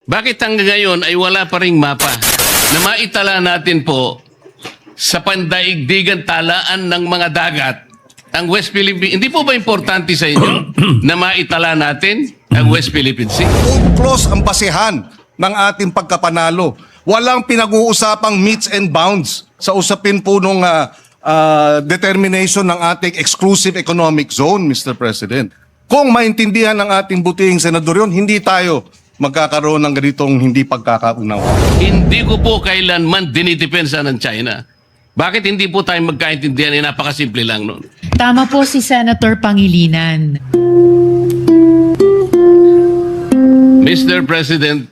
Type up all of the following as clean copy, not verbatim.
Bakit hanggang ngayon ay wala pa ring mapa na maitala natin po sa pandaigdigan talaan ng mga dagat ang West Philippine? Hindi po ba importante sa inyo na maitala natin ang West Philippine Sea? UNCLOS ang basehan ng ating pagkapanalo. Walang pinag-uusapang meets and bounds sa usapin po nung determination ng ating exclusive economic zone, Mr. President. Kung maintindihan ng ating butihing senador yun, hindi tayo magkakaroon ng ganitong hindi pagkakaunawa. Hindi ko po kailanman dinidepensa ng China. Bakit hindi po tayo magkaintindihan? Napakasimple lang nun. Tama po si Senator Pangilinan. Mr. President,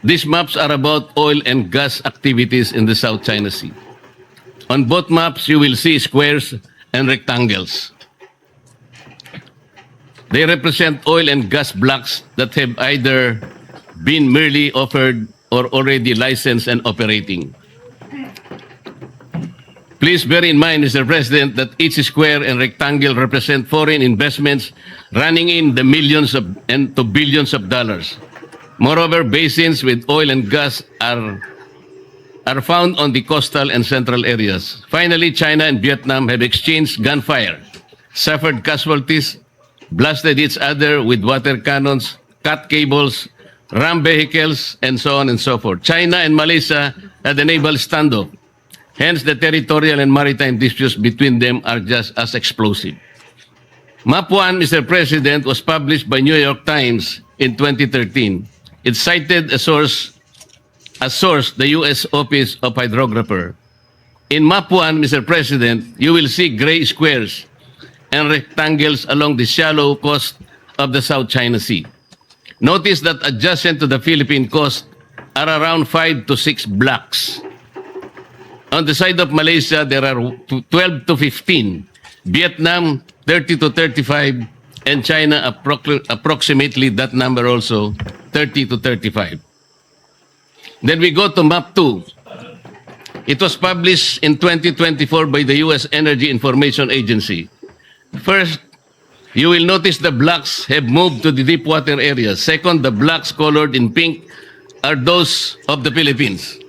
these maps are about oil and gas activities in the South China Sea. On both maps, you will see squares and rectangles. They represent oil and gas blocks that have either been merely offered or already licensed and operating. Please bear in mind, Mr. President, that each square and rectangle represent foreign investments running in the millions of and to billions of dollars. Moreover, basins with oil and gas are found on the coastal and central areas. Finally, China and Vietnam have exchanged gunfire, suffered casualties, blasted each other with water cannons, cut cables, rammed vehicles, and so on and so forth. China and Malaysia had a naval standoff. Hence, the territorial and maritime disputes between them are just as explosive. Map 1, Mr. President, was published by New York Times in 2013. It cited as source, the U.S. Office of Hydrographer. In Map 1, Mr. President, you will see gray squares and rectangles along the shallow coast of the South China Sea. Notice that adjacent to the Philippine coast are around 5 to 6 blocks. On the side of Malaysia, there are 12 to 15, Vietnam 30 to 35, and China approximately that number also, 30 to 35. Then we go to Map 2. It was published in 2024 by the U.S. Energy Information Agency. First, you will notice the blocks have moved to the deep water areas. Second, the blocks colored in pink are those of the Philippines.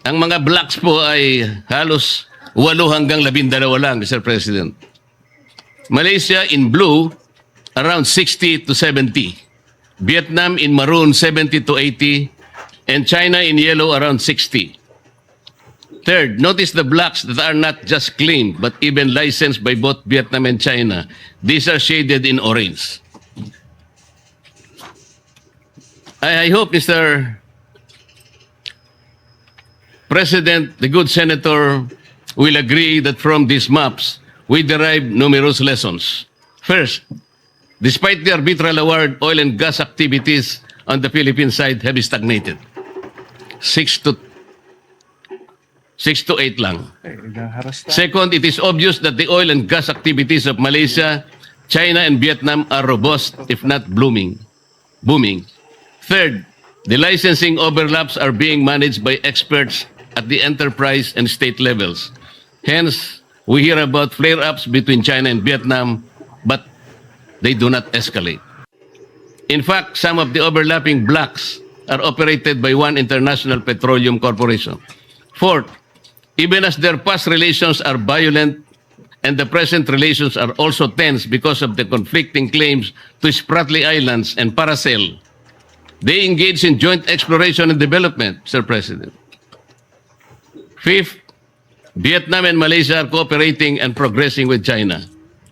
Ang mga blocks po ay halos 8 hanggang 12 lang, Mr. President. Malaysia in blue, around 60 to 70. Vietnam in maroon, 70 to 80. And China in yellow, around 60. Third, notice the blocks that are not just claimed but even licensed by both Vietnam and China. These are shaded in orange. I hope, Mr. President, the good senator will agree that from these maps, we derive numerous lessons. First, despite the arbitral award, oil and gas activities on the Philippine side have stagnated. 6 to 8 lang. Second, it is obvious that the oil and gas activities of Malaysia, China, and Vietnam are robust, if not booming. Third, the licensing overlaps are being managed by experts at the enterprise and state levels. Hence, we hear about flare-ups between China and Vietnam, but they do not escalate. In fact, some of the overlapping blocks are operated by one international petroleum corporation. Fourth, even as their past relations are violent and the present relations are also tense because of the conflicting claims to Spratly Islands and Paracel, they engage in joint exploration and development, Mr. President. Fifth, Vietnam and Malaysia are cooperating and progressing with China.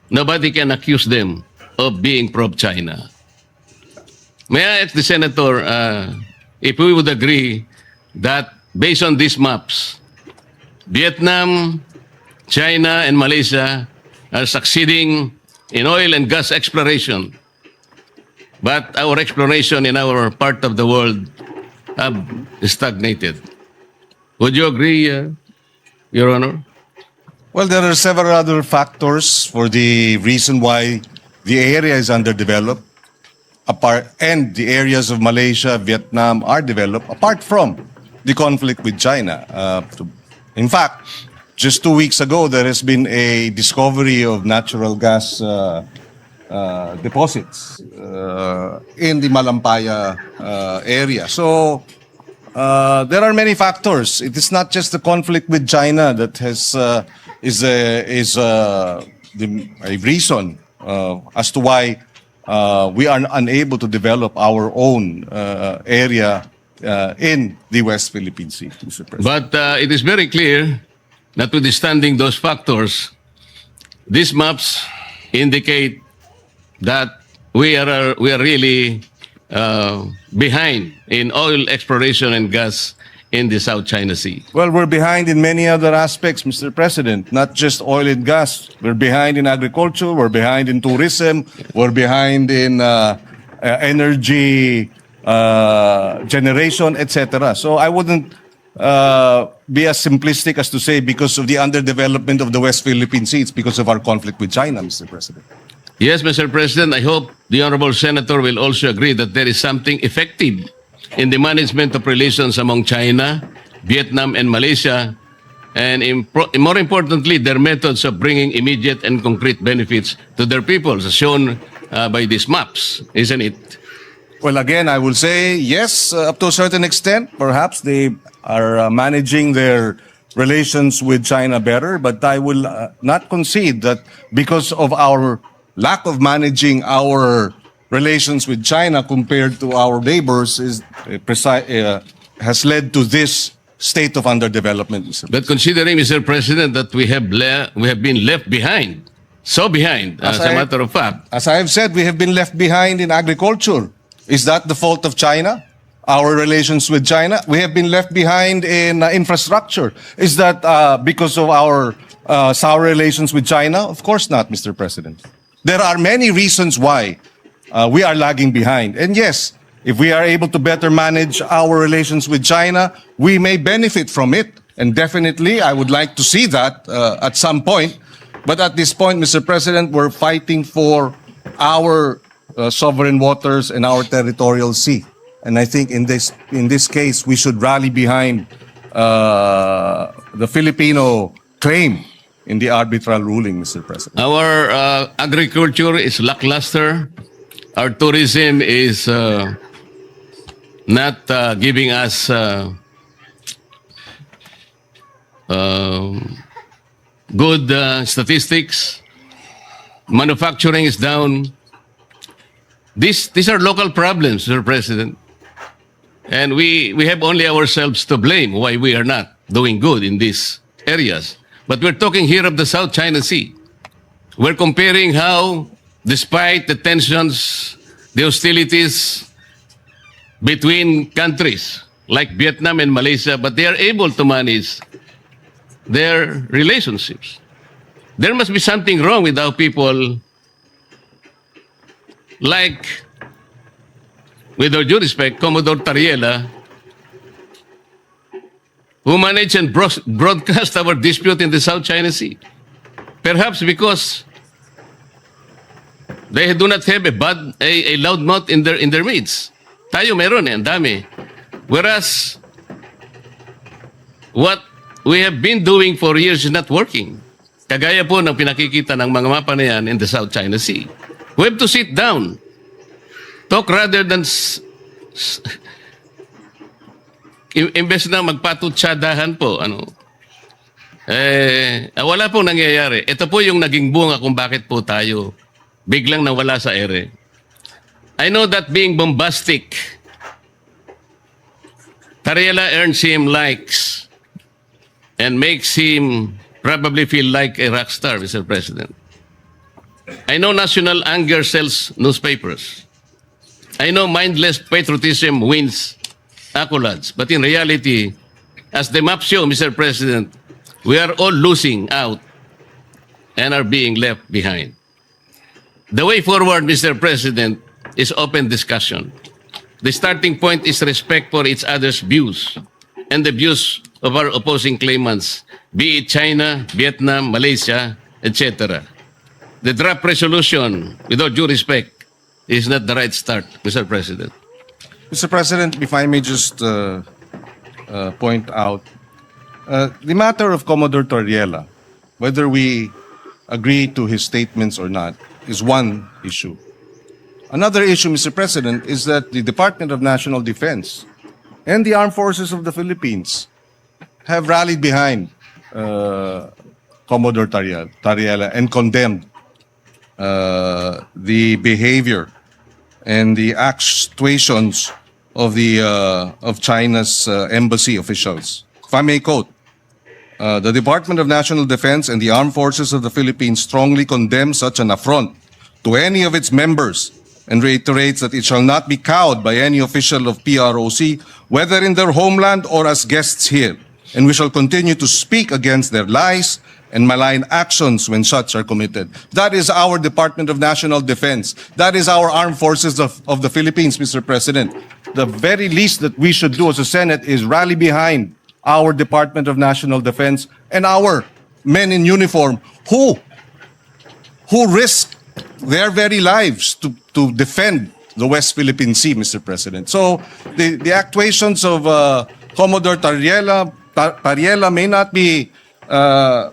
Nobody can accuse them of being pro-China. May I ask the Senator if we would agree that based on these maps, Vietnam, China, and Malaysia are succeeding in oil and gas exploration, but our exploration in our part of the world have stagnated. Would you agree, Your Honor? Well, there are several other factors for the reason why the area is underdeveloped, and the areas of Malaysia, Vietnam are developed, apart from the conflict with China. In fact, just 2 weeks ago, there has been a discovery of natural gas deposits in the Malampaya area. So there are many factors. It is not just the conflict with China that is a reason as to why we are unable to develop our own area in the West Philippine Sea, Mr. President. But it is very clear, notwithstanding those factors, these maps indicate that we are really behind in oil exploration and gas in the South China Sea. Well, we're behind in many other aspects, Mr. President, not just oil and gas. We're behind in agriculture, we're behind in tourism, we're behind in energy generation, etc. So I wouldn't be as simplistic as to say because of the underdevelopment of the West Philippine Sea, it's because of our conflict with China, Mr. President. Yes, Mr. President, I hope the Honorable Senator will also agree that there is something effective in the management of relations among China, Vietnam, and Malaysia, and more importantly, their methods of bringing immediate and concrete benefits to their peoples, as shown by these maps, isn't it? Well, again, I will say yes, up to a certain extent. Perhaps they are managing their relations with China better, but I will not concede that because of our lack of managing our relations with China compared to our neighbors has led to this state of underdevelopment. Mr. But considering, Mr. President, that we have been left behind, so behind, as a matter of fact. As I have said, we have been left behind in agriculture. Is that the fault of China? Our relations with China? We have been left behind in infrastructure. Is that because of our sour relations with China? Of course not, Mr. President. There are many reasons why we are lagging behind. And yes, if we are able to better manage our relations with China, we may benefit from it. And definitely, I would like to see that at some point. But at this point, Mr. President, we're fighting for our sovereign waters and our territorial sea. And I think in this case, we should rally behind the Filipino claim in the arbitral ruling, Mr. President. Our agriculture is lackluster. Our tourism is not giving us good statistics. Manufacturing is down. These are local problems, Mr. President. And we have only ourselves to blame why we are not doing good in these areas. But we're talking here of the South China Sea. We're comparing how, despite the tensions, the hostilities between countries like Vietnam and Malaysia, but they are able to manage their relationships. There must be something wrong with how people, like, with all due respect, Commodore Tariela, who managed and broadcast our dispute in the South China Sea. Perhaps because they do not have a loud mouth in their midst. Tayo meron ang dami. Whereas what we have been doing for years is not working. Kagaya po ng pinakikita ng mga mapa na yan in the South China Sea. We have to sit down. Talk rather than imbes na magpatutsadahan po, wala pong nangyayari. Ito po yung naging bunga kung bakit po tayo biglang nawala sa ere. I know that being bombastic, Tariela earns him likes and makes him probably feel like a rock star, Mr. President. I know national anger sells newspapers. I know mindless patriotism wins accolades. But in reality, as the map show, Mr. President, we are all losing out and are being left behind. The way forward, Mr. President, is open discussion. The starting point is respect for each other's views and the views of our opposing claimants, be it China, Vietnam, Malaysia, etc. The draft resolution, with all due respect, is not the right start, Mr. President. Mr. President, if I may just point out, the matter of Commodore Tariela, whether we agree to his statements or not, is one issue. Another issue, Mr. President, is that the Department of National Defense and the Armed Forces of the Philippines have rallied behind Commodore Tariela and condemned the behavior and the actuations of China's embassy officials. If I may quote, the Department of National Defense and the Armed Forces of the Philippines strongly condemn such an affront to any of its members and reiterates that it shall not be cowed by any official of PROC, whether in their homeland or as guests here. And we shall continue to speak against their lies and malign actions when such are committed. That is our Department of National Defense. That is our Armed Forces of the Philippines, Mr. President. The very least that we should do as a Senate is rally behind our Department of National Defense and our men in uniform who risk their very lives to defend the West Philippine Sea, Mr. President. So the actuations of Commodore Tariela may not be,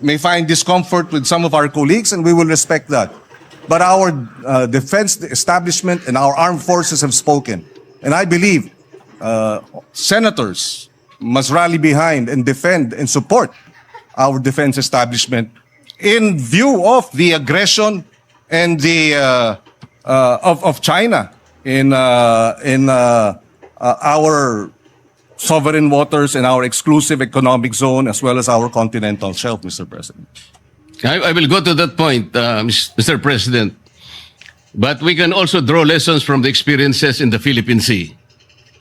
may find discomfort with some of our colleagues, and we will respect that. But our defense establishment and our armed forces have spoken. And I believe senators must rally behind and defend and support our defense establishment in view of the aggression and the of China in our sovereign waters and our exclusive economic zone as well as our continental shelf, Mr. President. I will go to that point, Mr. President. But we can also draw lessons from the experiences in the Philippine Sea.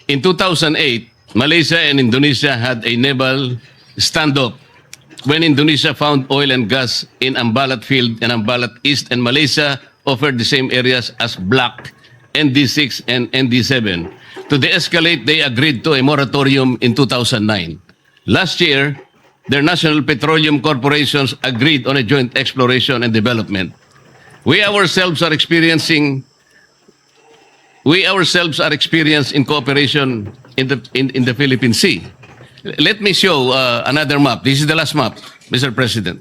In 2008, Malaysia and Indonesia had a naval standoff when Indonesia found oil and gas in Ambalat Field and Ambalat East, and Malaysia offered the same areas as Block, ND6 and ND7. To de-escalate, they agreed to a moratorium in 2009. Last year, their national petroleum corporations agreed on a joint exploration and development. We ourselves are experiencing in cooperation in the Philippine Sea. Let me show another map. This is the last map, Mr. President.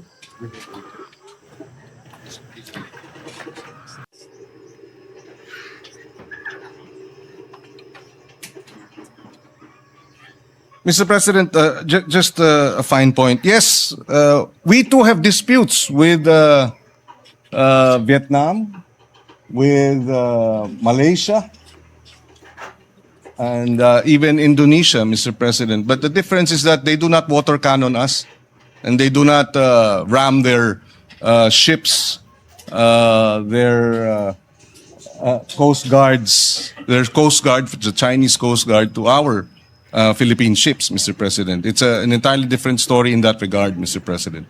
Mr. President, just a fine point. Yes, we too have disputes with Vietnam, with Malaysia, and even Indonesia, Mr. President. But the difference is that they do not water cannon us, and they do not ram their ships, their coast guards, their coast guard, the Chinese Coast Guard, to our Philippine ships, Mr. President. It's an entirely different story in that regard, Mr. President.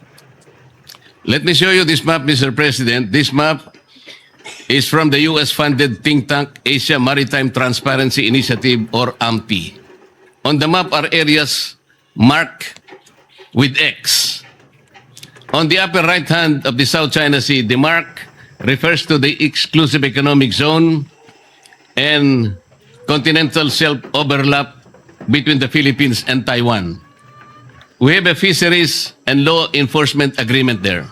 Let me show you this map, Mr. President. This map is from the US-funded think tank Asia Maritime Transparency Initiative, or AMTI. On the map are areas marked with X. On the upper right hand of the South China Sea, the mark refers to the exclusive economic zone and continental shelf overlap between the Philippines and Taiwan. We have a fisheries and law enforcement agreement there.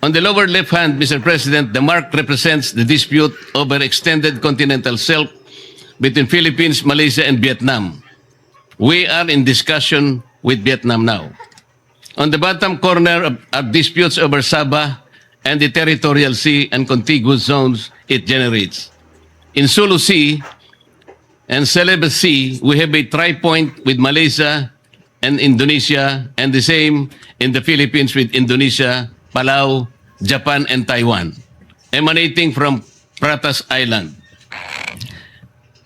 On the lower left hand, Mr. President, the mark represents the dispute over extended continental shelf between Philippines, Malaysia, and Vietnam. We are in discussion with Vietnam now. On the bottom corner are disputes over Sabah and the territorial sea and contiguous zones it generates. In Sulu Sea and Celebes Sea, we have a tri-point with Malaysia and Indonesia, and the same in the Philippines with Indonesia, Palau, Japan, and Taiwan, emanating from Pratas Island.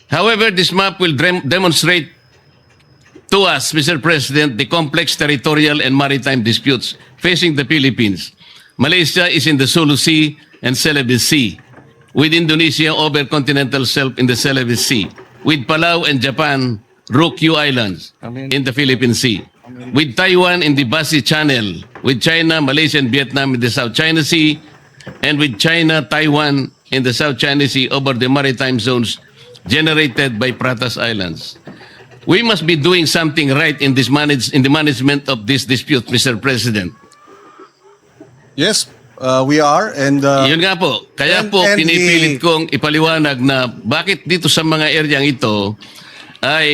However, this map will demonstrate to us, Mr. President, the complex territorial and maritime disputes facing the Philippines. Malaysia is in the Sulu Sea and Celebes Sea, with Indonesia over continental shelf in the Celebes Sea, with Palau and Japan, Ryukyu Islands in the Philippine Sea, with Taiwan in the Basi Channel, with China, Malaysia, and Vietnam in the South China Sea, and with China, Taiwan in the South China Sea over the maritime zones generated by Pratas Islands. We must be doing something right in the management of this dispute, Mr. President. Yes, We are. And Yun nga po. Kaya and- po and pinipilit kong ipaliwanag na bakit dito sa mga eryang ito ay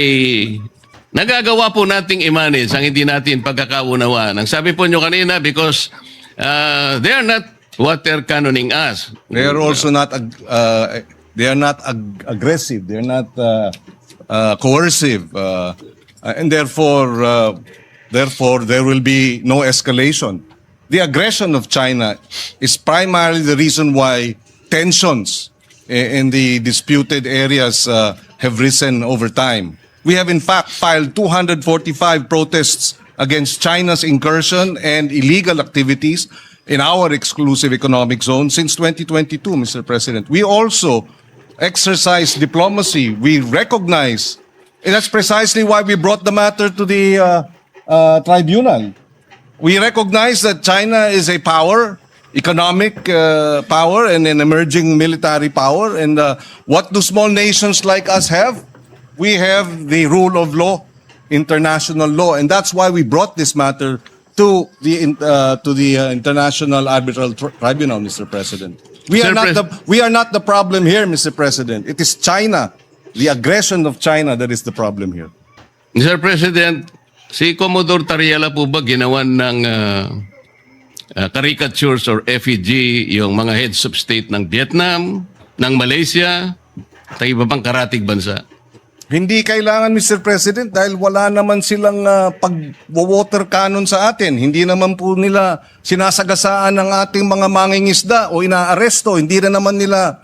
nagagawa po nating i-manage ang hindi natin pagkakaunawaan. Ang sabi po nyo kanina, because they are not water cannoning us. they are also not aggressive. They are not coercive. And therefore there will be no escalation. The aggression of China is primarily the reason why tensions in the disputed areas have risen over time. We have in fact filed 245 protests against China's incursion and illegal activities in our exclusive economic zone since 2022, Mr. President. We also exercise diplomacy. We recognize, and that's precisely why we brought the matter to the tribunal. We recognize that China is a power, economic power, and an emerging military power. And what do small nations like us have? We have the rule of law, international law, and that's why we brought this matter to the International Arbitral Tribunal, Mr. President. We are not the problem here, Mr. President. It is China, the aggression of China, that is the problem here. Mr. President, si Commodore Tariela po ba ginawan ng caricatures or effigy yung mga heads of state ng Vietnam, ng Malaysia, at iba pang karatig bansa? Hindi kailangan, Mr. President, dahil wala naman silang pag-water cannon sa atin. Hindi naman po nila sinasagasaan ng ating mga mangingisda o inaaresto. Hindi na naman nila,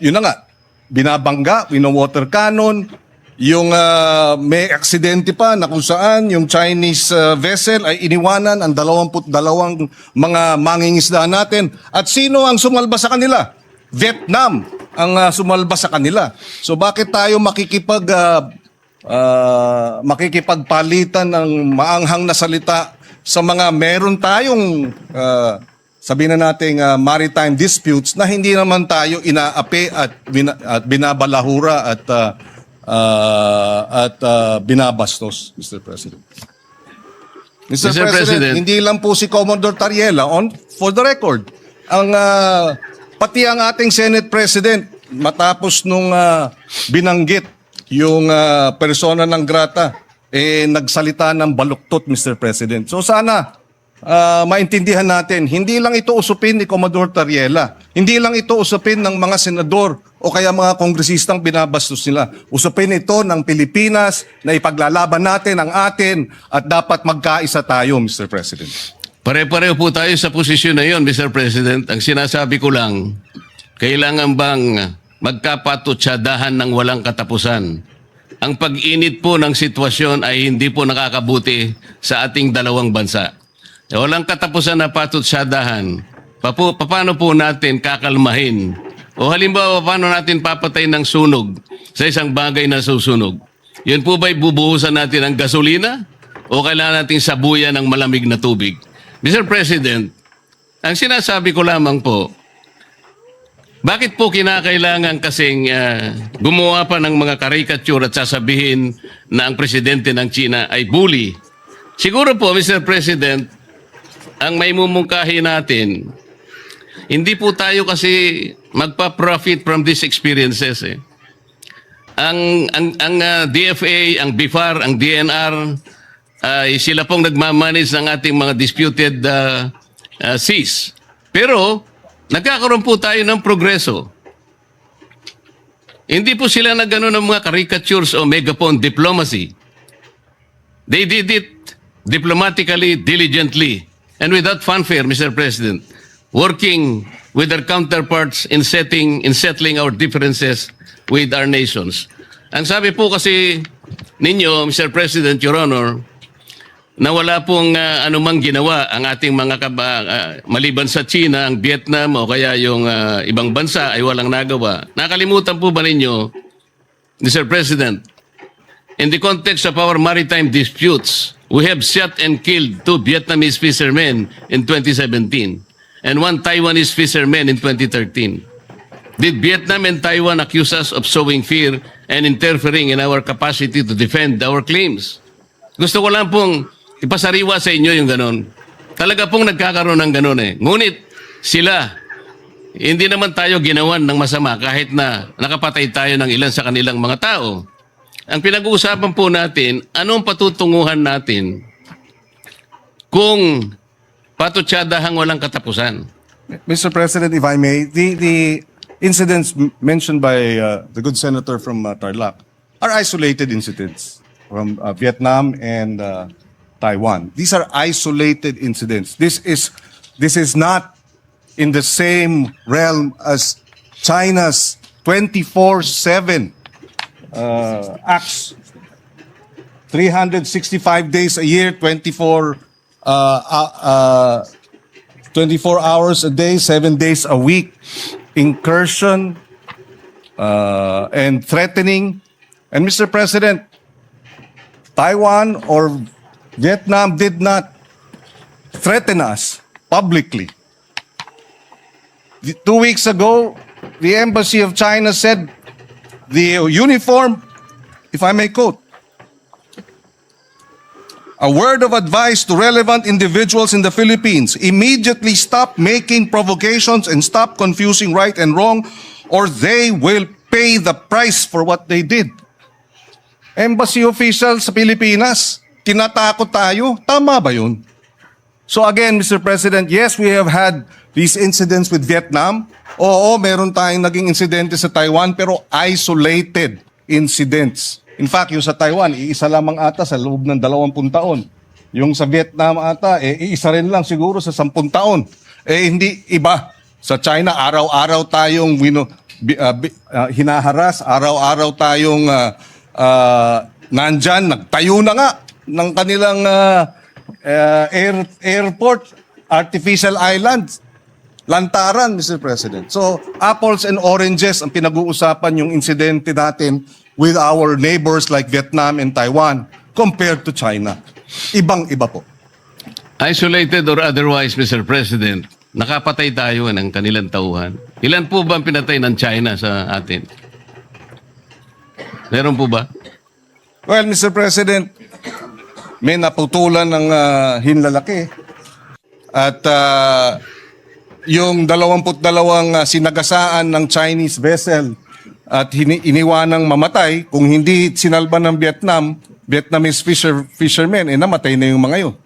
yun na nga, binabangga, wino-water cannon. Yung may aksidente pa na kung saan yung Chinese vessel ay iniwanan ang 22 mga mangingisda natin. At sino ang sumalba sa kanila? Vietnam ang sumalba sa kanila. So bakit tayo makikipagpalitan ng maanghang na salita sa mga meron tayong sabihin na nating maritime disputes na hindi naman tayo inaapi at binabalahura at binabastos, Mr. President. Mr. President, hindi lang po si Commodore Tariela for the record. Ang pati ang ating Senate President matapos nung binanggit yung persona ng grata nagsalita ng baluktot, Mr. President. So sana maintindihan natin, hindi lang ito usupin ni Commodore Tariela. Hindi lang ito usupin ng mga senador o kaya mga kongresistang binabastos nila. Usupin ito ng Pilipinas na ipaglalaban natin ang atin at dapat magkaisa tayo, Mr. President. Pare-pareho po tayo sa posisyon na yon, Mr. President. Ang sinasabi ko lang, kailangan bang magkapatutsadahan ng walang katapusan? Ang pag-init po ng sitwasyon ay hindi po nakakabuti sa ating dalawang bansa. Walang katapusan na patutsadahan. Paano po natin kakalmahin? O halimbawa, paano natin papatay ng sunog sa isang bagay na susunog? Yun po ba'y bubuhusan natin ng gasolina? O kailangan natin sabuyan ng malamig na tubig? Mr. President, ang sinasabi ko lamang po, bakit po kinakailangan kasing gumawa pa ng mga caricature at sasabihin na ang presidente ng China ay bully? Siguro po, Mr. President, ang may mumungkahi natin, hindi po tayo kasi magpa-profit from these experiences. Ang DFA, ang BIFAR, ang DNR, ay sila pong nagmamanage ng ating mga disputed seas. Pero, nagkakaroon po tayo ng progreso. Hindi po sila nagano ng mga caricatures o megaphone diplomacy. They did it diplomatically, diligently, and without fanfare, Mr. President, working with their counterparts in settling our differences with our nations. Ang sabi po kasi ninyo, Mr. President, Your Honor, na wala pong anumang ginawa ang ating mga maliban sa China, ang Vietnam o kaya yung ibang bansa ay walang nagawa. Nakalimutan po ba ninyo, Mr. President, in the context of our maritime disputes, we have shot and killed 2 Vietnamese fishermen in 2017 and 1 Taiwanese fisherman in 2013. Did Vietnam and Taiwan accuse us of sowing fear and interfering in our capacity to defend our claims? Gusto ko lang pong ipasariwa sa inyo yung ganon. Talaga pong nagkakaroon ng ganun eh. Ngunit sila, hindi naman tayo ginawan ng masama kahit na nakapatay tayo ng ilan sa kanilang mga tao. Ang pinag-uusapan po natin, anong patutunguhan natin kung patutsadahang walang katapusan? Mr. President, if I may, the incidents mentioned by the good senator from Tarlac are isolated incidents from Vietnam and Taiwan. These are isolated incidents. This is not in the same realm as China's 24/7 acts. 365 days a year, 24 hours a day, 7 days a week, incursion and threatening. And Mr. President, Taiwan or Vietnam did not threaten us publicly. 2 weeks ago, the Embassy of China said the uniform, if I may quote, a word of advice to relevant individuals in the Philippines: immediately stop making provocations and stop confusing right and wrong, or they will pay the price for what they did. Embassy official sa Pilipinas, tinatakot tayo. Tama ba yun? So again, Mr. President, yes, we have had these incidents with Vietnam. Oo, meron tayong naging insidente sa Taiwan, pero isolated incidents. In fact, yung sa Taiwan, iisa lamang ata sa loob ng 20 taon. Yung sa Vietnam ata, iisa rin lang siguro sa 10 taon. Hindi iba. Sa China, araw-araw tayong hinaharas, araw-araw tayong nandyan, nagtayo na nga ng kanilang airport, artificial islands, lantaran, Mr. President. So, apples and oranges ang pinag-uusapan yung insidente natin with our neighbors like Vietnam and Taiwan compared to China. Ibang-iba po. Isolated or otherwise, Mr. President, nakapatay tayo ng kanilang tauhan. Ilan po ba ang pinatay ng China sa atin? Meron po ba? Well, Mr. President, may naputulan ng hinlalaki. At yung 22 sinagasaan ng Chinese vessel at iniwanang mamatay, kung hindi sinalba ng Vietnamese fishermen, namatay na yung mga yun.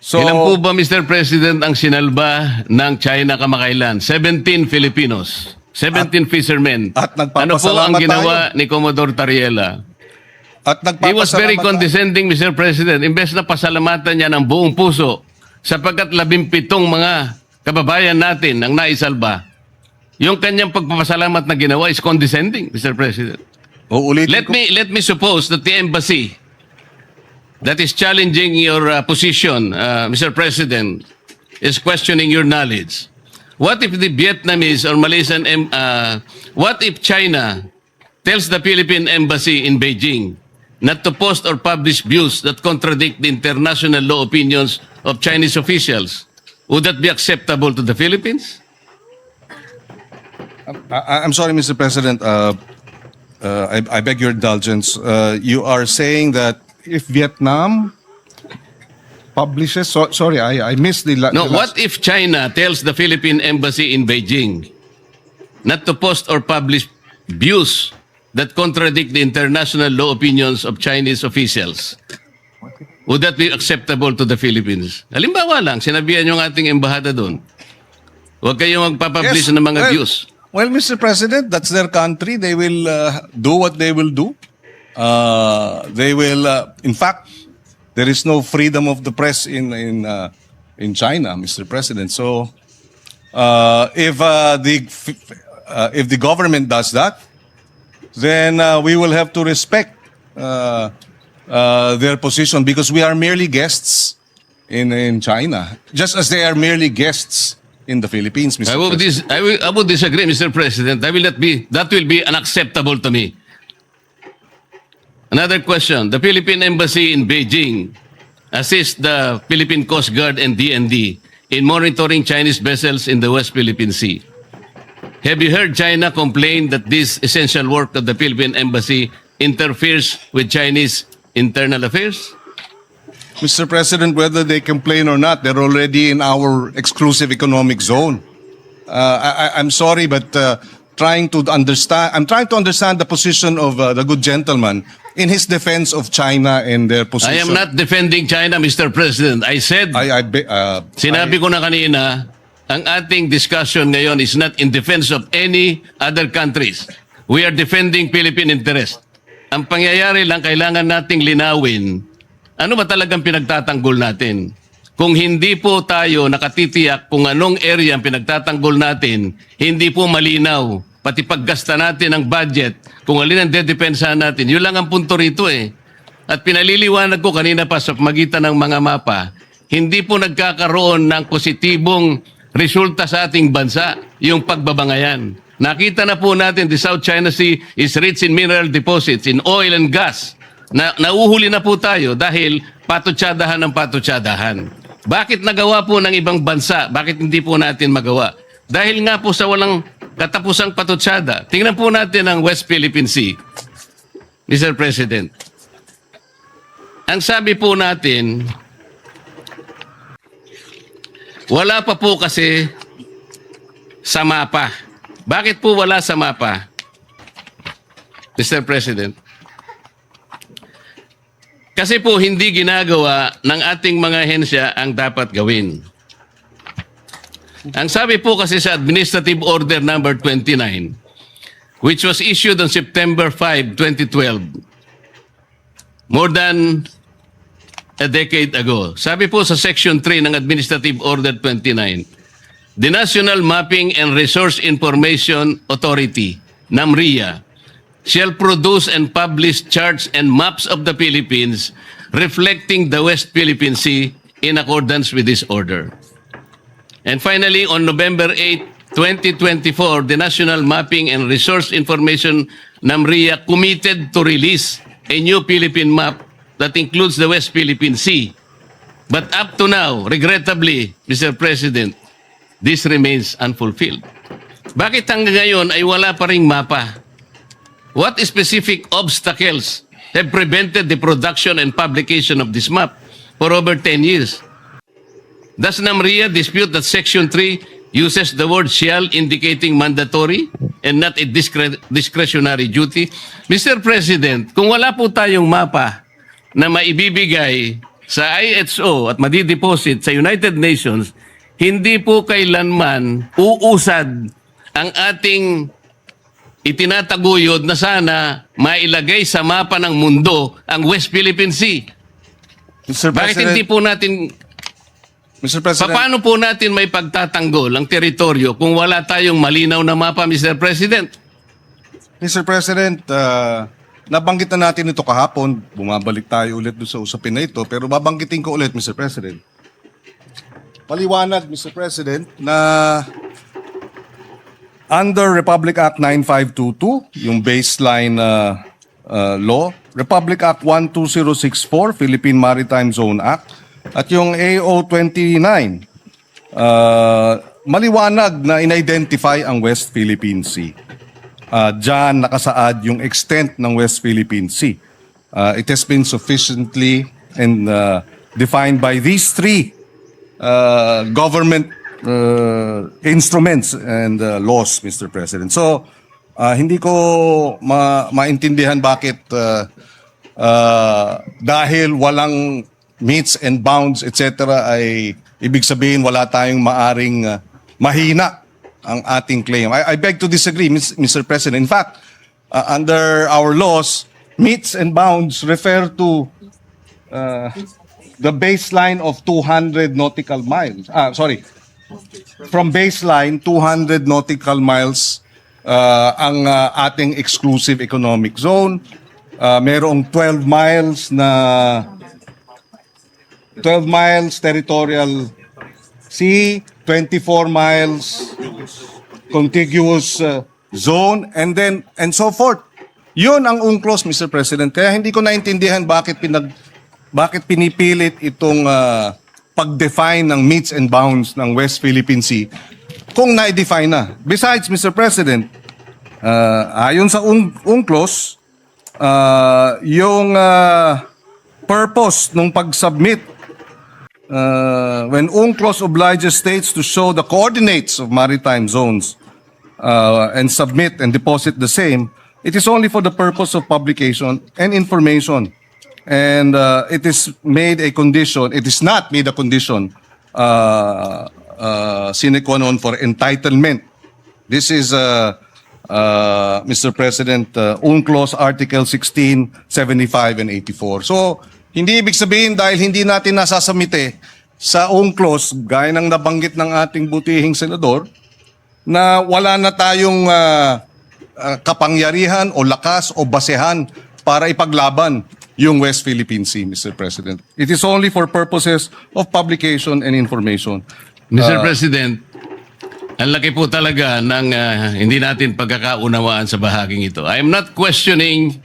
So, Ilan po ba, Mr. President, ang sinalba ng China kamakailan? 17 Filipinos. 17 fishermen. at Ano po ang nagpapasalamat ginawa ni Commodore Tariela? At He was very nagpapasalamat condescending, Mr. President. Imbes na pasalamatan niya ng buong puso sapagkat 17 mga kababayan natin ang naisalba, yung kanyang pagpapasalamat na ginawa is condescending, Mr. President. Uulitin ko. Let me suppose that the embassy that is challenging your position, Mr. President, is questioning your knowledge. What if the Vietnamese or Malaysian, what if China tells the Philippine embassy in Beijing not to post or publish views that contradict the international law opinions of Chinese officials? Would that be acceptable to the Philippines? I'm sorry, Mr. President. I beg your indulgence. You are saying that if Vietnam publishes... sorry, I missed the... No, the last- what if China tells the Philippine embassy in Beijing not to post or publish views that contradict the international law opinions of Chinese officials? Would that be acceptable to the Philippines? Halimbawa lang, sinabihan yung ating embahada doon. Huwag kayong magpapublish ng mga views. Well, Mr. President, that's their country. They will do what they will do. They will... in fact, there is no freedom of the press in China, Mr. President. So, if the government does that, then we will have to respect their position because we are merely guests in China, just as they are merely guests in the Philippines, Mr. President. I would disagree, Mr. President. That will be unacceptable to me. Another question. The Philippine Embassy in Beijing assists the Philippine Coast Guard and DND in monitoring Chinese vessels in the West Philippine Sea. Have you heard China complain that this essential work of the Philippine Embassy interferes with Chinese internal affairs? Mr. President, whether they complain or not, they're already in our exclusive economic zone. I'm sorry, but I'm trying to understand the position of the good gentleman in his defense of China and their position. I am not defending China, Mr. President. I said, sinabi ko na kanina, ang ating discussion ngayon is not in defense of any other countries. We are defending Philippine interest. Ang pangyayari lang, kailangan nating linawin, ano ba talagang pinagtatanggol natin? Kung hindi po tayo nakatitiyak kung anong area ang pinagtatanggol natin, hindi po malinaw. Pati paggasta natin ng budget, kung alin ang dedepensahan natin, yun lang ang punto rito eh. At pinaliliwanag ko kanina pa sa magitan ng mga mapa, hindi po nagkakaroon ng positibong resulta sa ating bansa, yung pagbabangayan. Nakita na po natin, the South China Sea is rich in mineral deposits, in oil and gas. Nauhuli na po tayo dahil patutsadahan ng patutsadahan. Bakit nagawa po ng ibang bansa? Bakit hindi po natin magawa? Dahil nga po sa walang katapusang patutsada. Tingnan po natin ang West Philippine Sea, Mr. President. Ang sabi po natin, wala pa po kasi sa mapa. Bakit po wala sa mapa, Mr. President? Kasi po hindi ginagawa ng ating mga ahensya ang dapat gawin. Ang sabi po kasi sa Administrative Order number 29, which was issued on September 5, 2012, more than a decade ago. Sabi po sa Section 3 ng Administrative Order 29, the National Mapping and Resource Information Authority, NAMRIA, shall produce and publish charts and maps of the Philippines reflecting the West Philippine Sea in accordance with this order. And finally, on November 8, 2024, the National Mapping and Resource Information NAMRIA committed to release a new Philippine map that includes the West Philippine Sea. But up to now, regrettably, Mr. President, this remains unfulfilled. Bakit hanggang ngayon ay wala pa ring mapa? What specific obstacles have prevented the production and publication of this map for over 10 years? Does NAMRIA dispute that Section 3 uses the word shall indicating mandatory and not a discretionary duty? Mr. President, kung wala po tayong mapa na maibibigay sa IHO at madideposit sa United Nations, hindi po kailanman uusad ang ating itinataguyod na sana mailagay sa mapa ng mundo ang West Philippine Sea. Mr. Bakit President, hindi po natin, Mr. President, paano po natin may pagtatanggol ang teritoryo kung wala tayong malinaw na mapa, Mr. President? Mr. President, nabanggit na natin ito kahapon. Bumabalik tayo ulit doon sa usapin na ito. Pero babanggitin ko ulit, Mr. President. Paliwanag, Mr. President, na under Republic Act 9522, yung baseline law, Republic Act 12064, Philippine Maritime Zone Act, at yung AO 29, maliwanag na in-identify ang West Philippine Sea. Diyan nakasaad yung extent ng West Philippine Sea. It has been sufficiently and defined by these three government instruments and laws, Mr. President. So, hindi ko maintindihan bakit dahil walang meets and bounds, etc. ay ibig sabihin wala tayong maaring mahina ang ating claim. I beg to disagree, Mr. President. In fact, under our laws, meets and bounds refer to the baseline of 200 nautical miles. From baseline, 200 nautical miles ang ating exclusive economic zone. Merong 12 miles territorial sea, 24 miles contiguous zone, and so forth. Yun ang UNCLOS, Mr. President. Kaya hindi ko naintindihan bakit pinipilit itong pag-define ng meets and bounds ng West Philippine Sea kung na-define na. Besides, Mr. President, ayon sa UNCLOS, yung purpose ng pag-submit when UNCLOS obliges states to show the coordinates of maritime zones and submit and deposit the same, it is only for the purpose of publication and information. And it is made a condition, it is not made a condition sine qua non for entitlement. This is, Mr. President, UNCLOS Article 16, 75, and 84. So, hindi ibig sabihin dahil hindi natin nasasamite sa UNCLOS, gaya ng nabanggit ng ating butihing senador, na wala na tayong kapangyarihan o lakas o basehan para ipaglaban yung West Philippine Sea, Mr. President. It is only for purposes of publication and information. Mr. President, ang laki po talaga ng hindi natin pagkakaunawaan sa bahaging ito. I am not questioning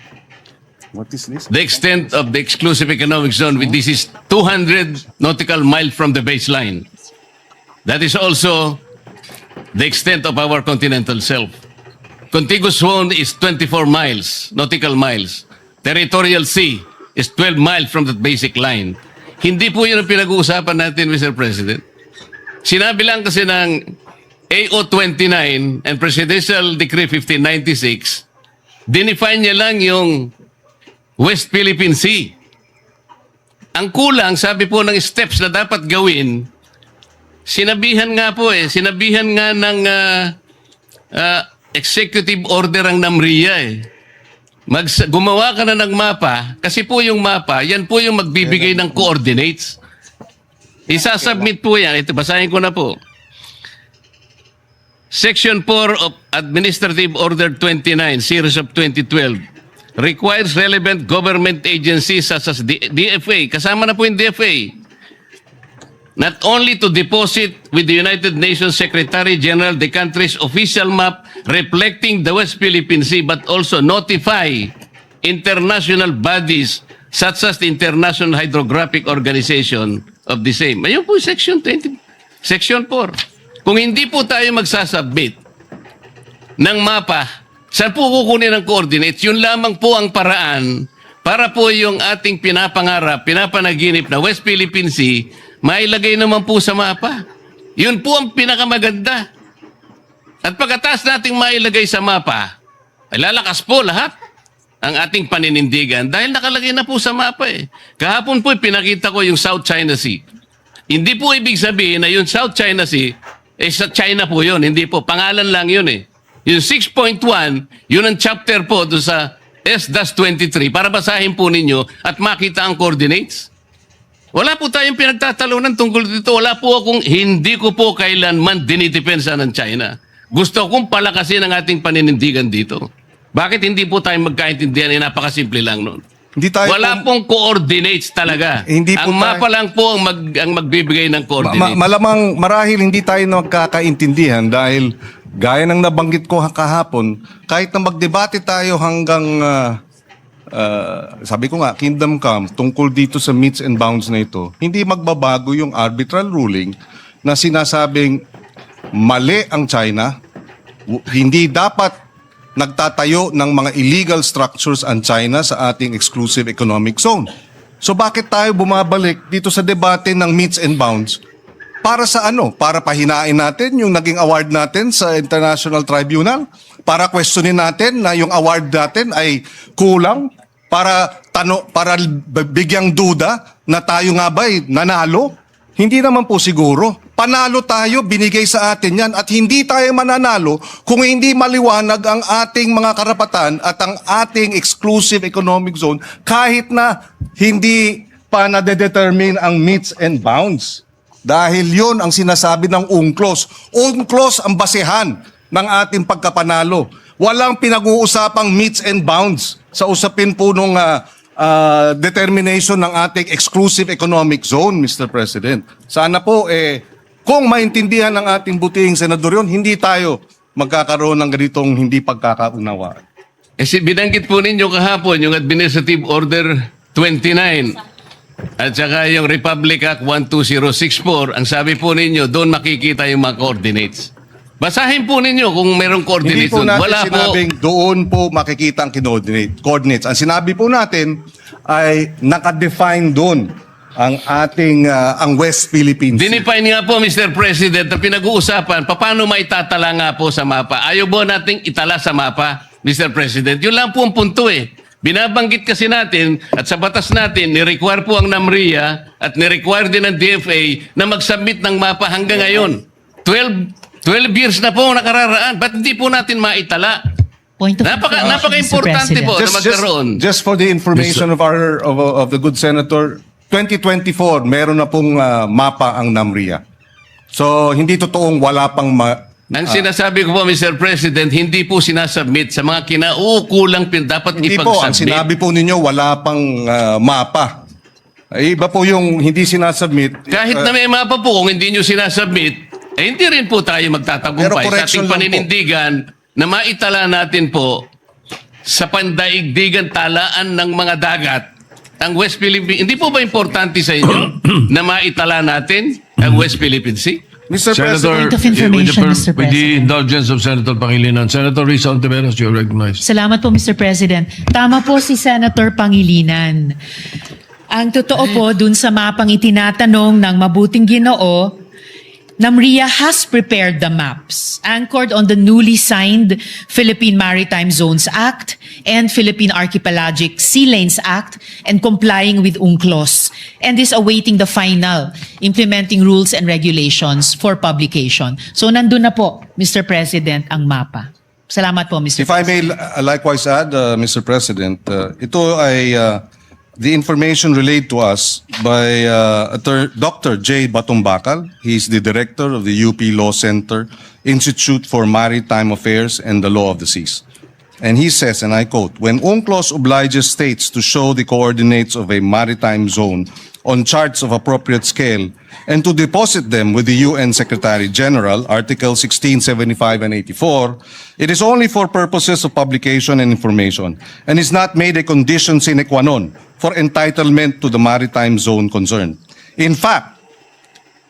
What is this? the extent of the exclusive economic zone. This is 200 nautical miles from the baseline. That is also the extent of our continental shelf. Contiguous zone is 24 miles, nautical miles. Territorial sea is 12 miles from that basic line. Hindi po yun ang pinag-uusapan natin, Mr. President. Sinabi lang kasi ng AO 29 and Presidential Decree 1596, dinefine niya lang yung West Philippine Sea. Ang kulang, sabi po ng steps na dapat gawin, sinabihan nga ng executive order ang NAMRIA eh. Gumawa ka na ng mapa, kasi po yung mapa, yan po yung magbibigay ng coordinates. Isasubmit po yan. Ito, basahin ko na po. Section 4 of Administrative Order 29, Series of 2012, requires relevant government agencies such as DFA, kasama na po yung DFA, not only to deposit with the United Nations Secretary General the country's official map reflecting the West Philippine Sea, but also notify international bodies such as the International Hydrographic Organization of the same. Ayun po, Section 20, Section 4. Kung hindi po tayo magsasubmit ng mapa, saan po kukunin ng coordinates? Yun lamang po ang paraan para po yung ating pinapangarap, pinapanaginip na West Philippine Sea, mailagay naman po sa mapa. Yun po ang pinakamaganda. At pagkatapos nating mailagay sa mapa, ay lalakas po lahat ang ating paninindigan dahil nakalagay na po sa mapa eh. Kahapon po pinakita ko yung South China Sea. Hindi po ibig sabihin na yung South China Sea, sa China po yun. Hindi po, pangalan lang yun eh. Yung 6.1, yun ang chapter po doon sa S-23 para basahin po ninyo at makita ang coordinates. Wala po tayong pinagtatalunan tungkol dito. Wala po akong, hindi ko po kailanman dinidepensa ng China. Gusto kong palakasin ang ating paninindigan dito. Bakit hindi po tayo magkaintindihan? Napakasimple lang nun. Hindi tayo Wala pong coordinates talaga. Hindi po ang mapa lang po ang magbibigay ng coordinates. Malamang marahil hindi tayo nagkakaintindihan dahil gaya ng nabanggit ko kahapon, kahit na magdebate tayo hanggang sabi ko nga, Kingdom Come, tungkol dito sa meets and bounds na ito, hindi magbabago yung arbitral ruling na sinasabing mali ang China, hindi dapat nagtatayo ng mga illegal structures ang China sa ating exclusive economic zone. So bakit tayo bumabalik dito sa debate ng meets and bounds? Para sa ano? Para pahinain natin yung naging award natin sa International Tribunal? Para questionin natin na yung award natin ay kulang? Para bigyang duda na tayo nga ba'y nanalo? Hindi naman po siguro. Panalo tayo, binigay sa atin yan at hindi tayo mananalo kung hindi maliwanag ang ating mga karapatan at ang ating exclusive economic zone kahit na hindi pa nade-determine ang meets and bounds. Dahil yon ang sinasabi ng UNCLOS. UNCLOS ang basehan ng ating pagkapanalo. Walang pinag-uusapang meets and bounds sa usapin po nung determination ng ating exclusive economic zone, Mr. President. Sana po, kung maintindihan ng ating butihing senador yun, hindi tayo magkakaroon ng ganitong hindi pagkakaunawaan. Binanggit po ninyo kahapon yung Administrative Order 29 at saka yung Republic Act 12064. Ang sabi po ninyo, doon makikita yung mga coordinates. Basahin po ninyo kung mayroong coordinates Hindi po doon. natin Wala sinabing doon po makikita ang coordinates. Ang sinabi po natin ay nakadefine doon ang ating ang West Philippines. Dinefine nga po, Mr. President, na pinag-uusapan, paano maitatala nga po sa mapa? Ayaw po nating itala sa mapa, Mr. President. Yun lang po ang punto eh. Binabanggit kasi natin at sa batas natin, ni-require po ang NAMRIA at ni-require din ng DFA na mag-submit ng mapa hanggang ngayon. 12 years na po nakararaan. Ba't hindi po natin maitala? Point of information, Napaka-importante Mr. po na President. magkaroon. Just for the information of the good senator, 2024 meron na pong mapa ang NAMRIA. So hindi totoong wala pang Ang sinasabi ko po, Mr. President, hindi po sinasubmit sa mga kinaukulang dapat hindi po ang ipag-submit. sinabi po ninyo wala pang mapa. Ay, iba po yung hindi sinasubmit. Kahit na may mapa po, kung hindi nyo sinasubmit, hindi rin po tayo Pero magtatagumpay sa correction ating lang po. paninindigan na maitala natin po sa pandaigdigan talaan ng mga dagat ang West Philippine. Hindi po ba importante sa inyo na maitala natin ang West Philippine Sea? Mr. Point President, of information, Mr. With the President. indulgence of Senator Pangilinan, Senator Risa Ontiveros, you're recognized. Salamat po, Mr. President. Tama po si Senator Pangilinan. Ang totoo po, dun sa mapang itinatanong ng mabuting Ginoo, NAMRIA has prepared the maps anchored on the newly signed Philippine Maritime Zones Act and Philippine Archipelagic Sea Lanes Act and complying with UNCLOS and is awaiting the final implementing rules and regulations for publication. So nandun na po, Mr. President, ang mapa. Salamat po, Mr. if I may likewise add, Mr. President, ito ay the information relayed to us by Dr. J. Batumbakal. He is the director of the UP Law Center, Institute for Maritime Affairs and the Law of the Seas. And he says, and I quote, "When UNCLOS obliges states to show the coordinates of a maritime zone on charts of appropriate scale and to deposit them with the UN Secretary General, Article 16, 75, and 84, it is only for purposes of publication and information and is not made a condition sine qua non for entitlement to the maritime zone concerned. In fact,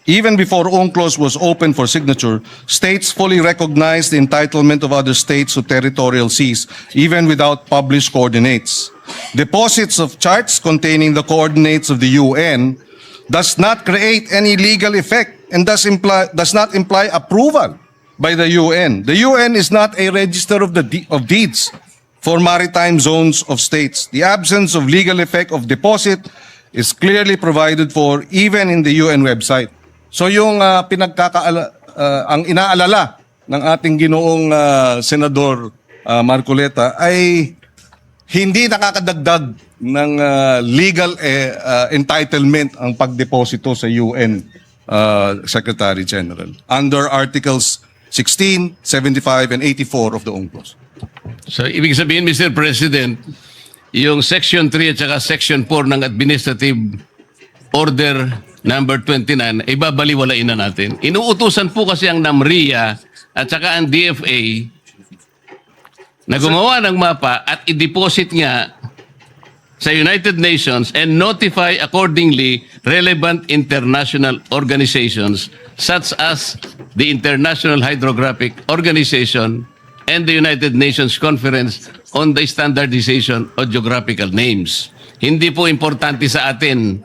even before UNCLOS was open for signature, states fully recognized the entitlement of other states to territorial seas, even without published coordinates. Deposits of charts containing the coordinates of the UN does not create any legal effect and does not imply approval by the UN. The UN is not a register of deeds for maritime zones of states. The absence of legal effect of deposit is clearly provided for even in the UN website. So yung ang inaalala ng ating ginoong Senador Marcoleta ay hindi nakakadagdag ng legal entitlement ang pagdeposito sa UN Secretary General under Articles 16, 75, and 84 of the UNCLOS. So, ibig sabihin, Mr. President, yung Section 3 at saka Section 4 ng Administrative Order number 29, ay babaliwalain na natin. Inuutusan po kasi ang NAMRIA at saka ang DFA na gumawa ng mapa at i-deposit nga sa United Nations and notify accordingly relevant international organizations such as the International Hydrographic Organization and the United Nations Conference on the Standardization of Geographical Names. Hindi po importante sa atin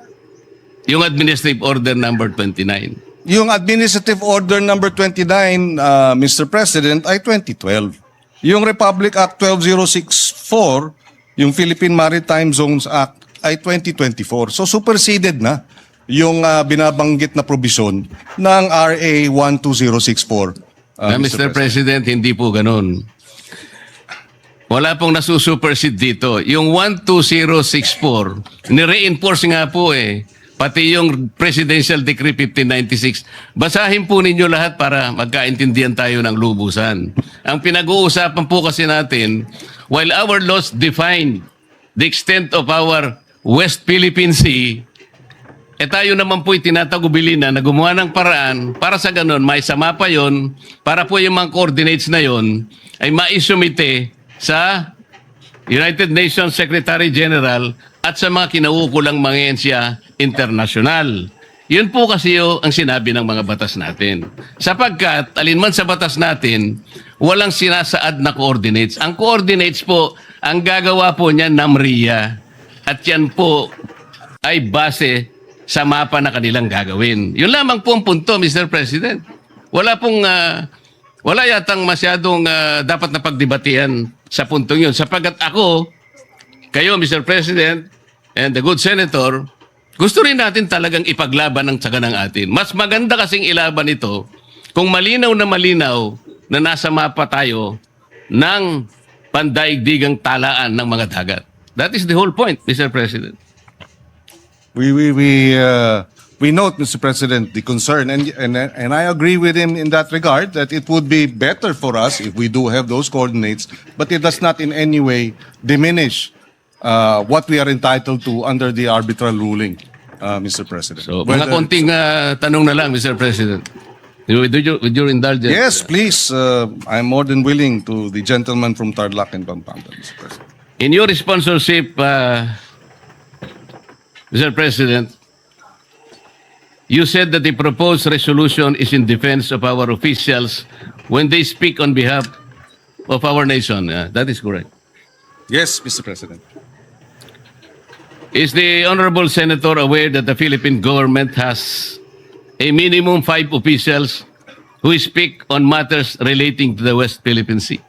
yung Administrative Order number 29. Yung Administrative Order number 29, Mr. President, ay 2012. Yung Republic Act 12064, yung Philippine Maritime Zones Act, ay 2024. So superseded na yung binabanggit na provision ng RA 12064. Mr. President, hindi po ganun. Wala pong nasusupersede dito. Yung 12064, nire-enforce nga po pati yung Presidential Decree 1596. Basahin po ninyo lahat para magkaintindihan tayo ng lubusan. Ang pinag-uusapan po kasi natin, while our laws define the extent of our West Philippine Sea, tayo naman po'y tinatagubilin na gumawa ng paraan para sa ganun, may sama pa yon para po yung mga coordinates na yon ay maisumite sa United Nations Secretary General at sa mga kinaukulang mga ehensya internasyonal. Yun po kasi ang sinabi ng mga batas natin. Sapagkat, alinman sa batas natin, walang sinasaad na coordinates. Ang coordinates po, ang gagawa po niya NAMRIA. At yan po ay base sa mapa na kanilang gagawin. Yun lamang po ang punto, Mr. President. Wala yatang masyadong dapat na pagdebatian sa puntong yun. Sapagat ako, kayo, Mr. President, and the good Senator, gusto rin natin talagang ipaglaban ang tsaga ng atin. Mas maganda kasing ilaban ito kung malinaw na nasa mapa tayo ng pandaigdigang talaan ng mga dagat. That is the whole point, Mr. President. We note, Mr. President, the concern, and I agree with him in that regard that it would be better for us if we do have those coordinates, but it does not in any way diminish what we are entitled to under the arbitral ruling, Mr. President. So, mga konting tanong na lang, Mr. President. With your indulgence. Yes, please. I'm more than willing to the gentleman from Tarlac and Pampanga, Mr. President. In your sponsorship, Mr. President, you said that the proposed resolution is in defense of our officials when they speak on behalf of our nation. That is correct. Yes, Mr. President. Is the Honorable Senator aware that the Philippine government has a minimum 5 officials who speak on matters relating to the West Philippine Sea?